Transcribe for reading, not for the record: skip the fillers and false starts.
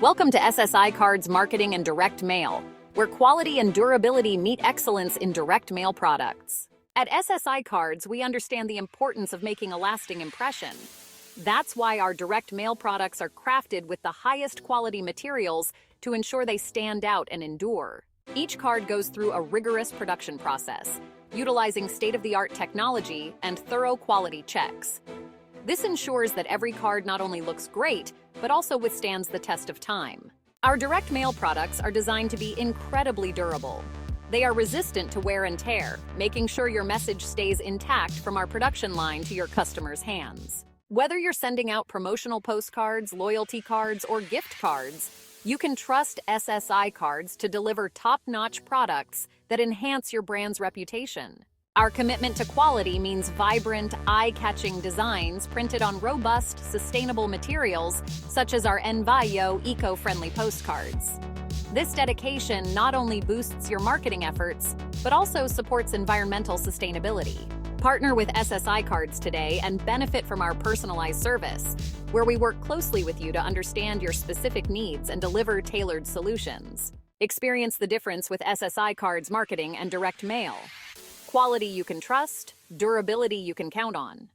Welcome to SSI Cards Marketing and Direct Mail, where quality and durability meet excellence in direct mail products. At SSI Cards, we understand the importance of making a lasting impression. That's why our direct mail products are crafted with the highest quality materials to ensure they stand out and endure. Each card goes through a rigorous production process, utilizing state-of-the-art technology and thorough quality checks. This ensures that every card not only looks great, but also withstands the test of time. Our direct mail products are designed to be incredibly durable. They are resistant to wear and tear, making sure your message stays intact from our production line to your customers' hands. Whether you're sending out promotional postcards, loyalty cards, or gift cards, you can trust SSI Cards to deliver top-notch products that enhance your brand's reputation. Our commitment to quality means vibrant, eye-catching designs printed on robust, sustainable materials such as our Envio eco-friendly postcards. This dedication not only boosts your marketing efforts, but also supports environmental sustainability. Partner with SSI Cards today and benefit from our personalized service, where we work closely with you to understand your specific needs and deliver tailored solutions. Experience the difference with SSI Cards Marketing and Direct Mail. Quality you can trust, durability you can count on.